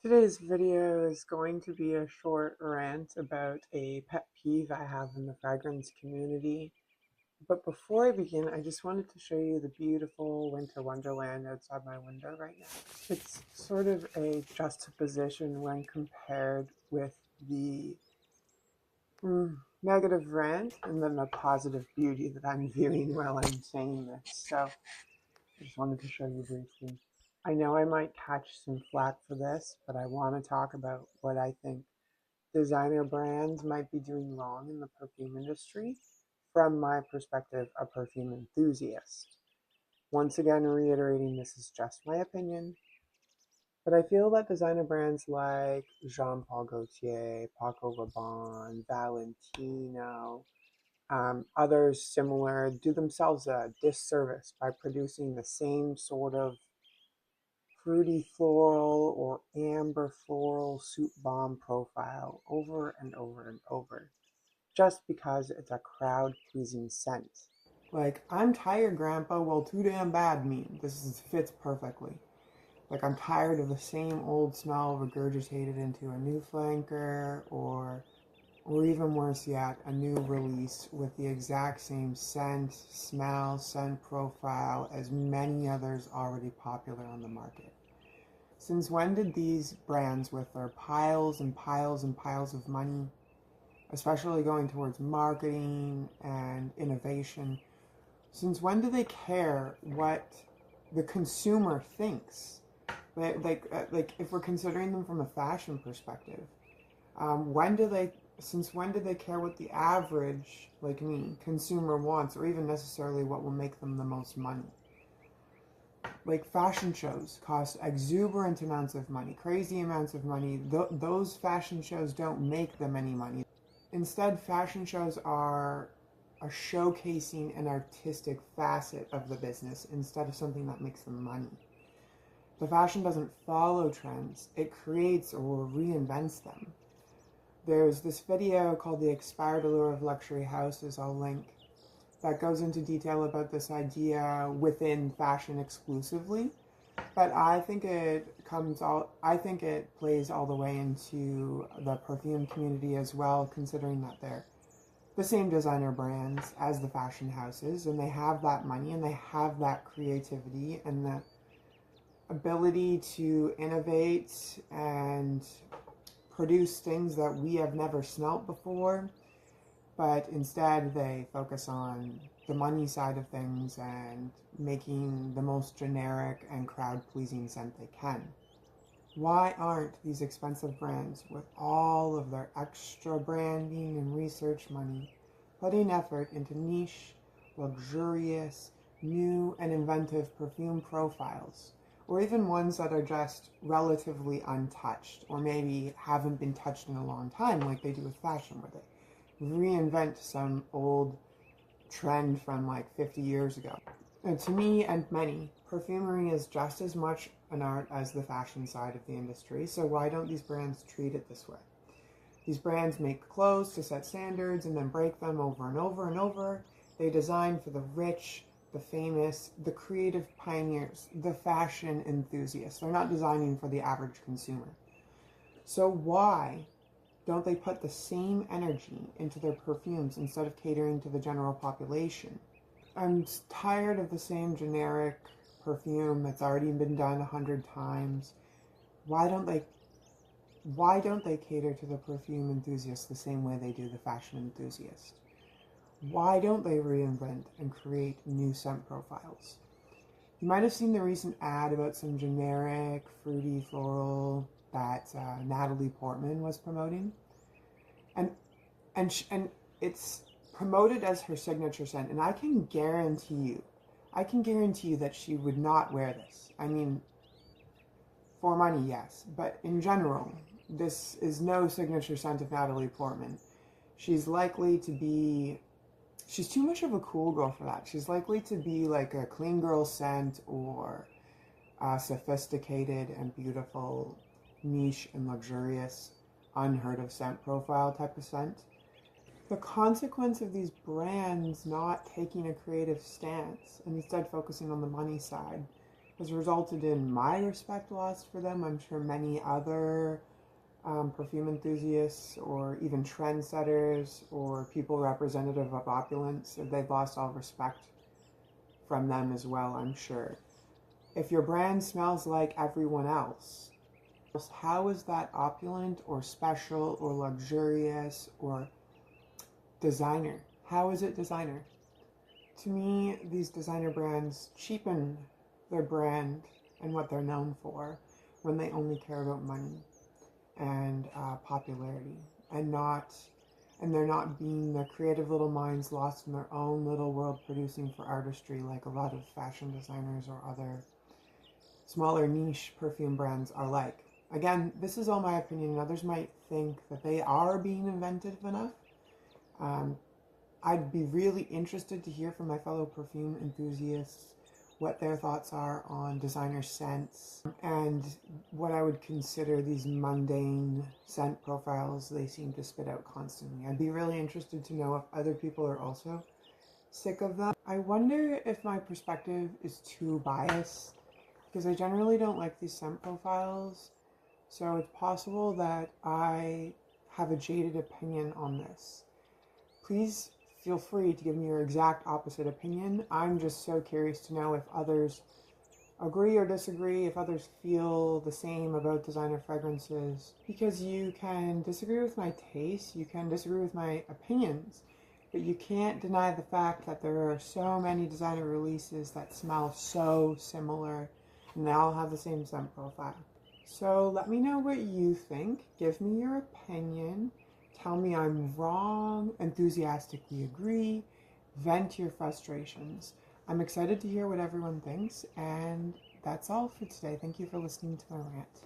Today's video is going to be a short rant about a pet peeve I have in the fragrance community. But before I begin, I just wanted to show you the beautiful winter wonderland outside my window right now. It's sort of a juxtaposition when compared with the negative rant and then the positive beauty that I'm viewing while I'm saying this. So I just wanted to show you briefly. I know I might catch some flack for this, but I want to talk about what I think designer brands might be doing wrong in the perfume industry from my perspective, a perfume enthusiast. Once again, reiterating this is just my opinion, but I feel that designer brands like Jean Paul Gaultier, Paco Rabanne, Valentino, others similar do themselves a disservice by producing the same sort of fruity floral or amber floral soup bomb profile over and over and over, just because it's a crowd pleasing scent. Like, I'm tired, Grandpa. Well, too damn bad fits perfectly. Like, I'm tired of the same old smell regurgitated into a new flanker, or even worse yet, a new release with the exact same scent, smell, scent profile as many others already popular on the market. Since when did these brands, with their piles and piles and piles of money, especially going towards marketing and innovation, since when do they care what the consumer thinks? Like if we're considering them from a fashion perspective, since when do they care what the average, like me, consumer wants, or even necessarily what will make them the most money? Like, fashion shows cost exuberant amounts of money, crazy amounts of money. Those fashion shows don't make them any money. Instead, fashion shows are a showcasing an artistic facet of the business instead of something that makes them money. The fashion doesn't follow trends, it creates or reinvents them. There's this video called The Expired Allure of Luxury Houses, I'll link, that goes into detail about this idea within fashion exclusively. But I think it plays all the way into the perfume community as well, considering that they're the same designer brands as the fashion houses, and they have that money and they have that creativity and the ability to innovate and produce things that we have never smelt before, but instead they focus on the money side of things and making the most generic and crowd-pleasing scent they can. Why aren't these expensive brands, with all of their extra branding and research money, putting effort into niche, luxurious, new and inventive perfume profiles, or even ones that are just relatively untouched, or maybe haven't been touched in a long time, like they do with fashion, where they reinvent some old trend from like 50 years ago? And to me and many, perfumery is just as much an art as the fashion side of the industry, so why don't these brands treat it this way? These brands make clothes to set standards and then break them over and over and over. They design for the rich, the famous, the creative pioneers, the fashion enthusiasts. They're not designing for the average consumer. So why don't they put the same energy into their perfumes instead of catering to the general population? I'm tired of the same generic perfume that's already been done 100 times. Why don't they cater to the perfume enthusiast the same way they do the fashion enthusiast? Why don't they reinvent and create new scent profiles? You might have seen the recent ad about some generic fruity floral that Natalie Portman was promoting, and it's promoted as her signature scent, and I can guarantee you that she would not wear this. I mean, for money, yes, but in general, this is no signature scent of Natalie Portman. She's too much of a cool girl for that. She's likely to be like a clean girl scent or a sophisticated and beautiful, niche and luxurious, unheard of scent profile type of scent. The consequence of these brands not taking a creative stance and instead focusing on the money side has resulted in my respect lost for them. I'm sure many other perfume enthusiasts or even trendsetters or people representative of opulence, they've lost all respect from them as well, I'm sure. If your brand smells like everyone else, how is that opulent or special or luxurious or designer? How is it designer? To me, these designer brands cheapen their brand and what they're known for when they only care about money and popularity, and they're not being the creative little minds lost in their own little world producing for artistry like a lot of fashion designers or other smaller niche perfume brands are like. Again, this is all my opinion. Others might think that they are being inventive enough. I'd be really interested to hear from my fellow perfume enthusiasts what their thoughts are on designer scents and what I would consider these mundane scent profiles they seem to spit out constantly. I'd be really interested to know if other people are also sick of them. I wonder if my perspective is too biased, because I generally don't like these scent profiles, so it's possible that I have a jaded opinion on this. Please feel free to give me your exact opposite opinion. I'm just so curious to know if others agree or disagree, if others feel the same about designer fragrances. Because you can disagree with my taste, you can disagree with my opinions, but you can't deny the fact that there are so many designer releases that smell so similar and they all have the same scent profile. So let me know what you think. Give me your opinion. Tell me I'm wrong, enthusiastically agree, vent your frustrations. I'm excited to hear what everyone thinks, and that's all for today. Thank you for listening to my rant.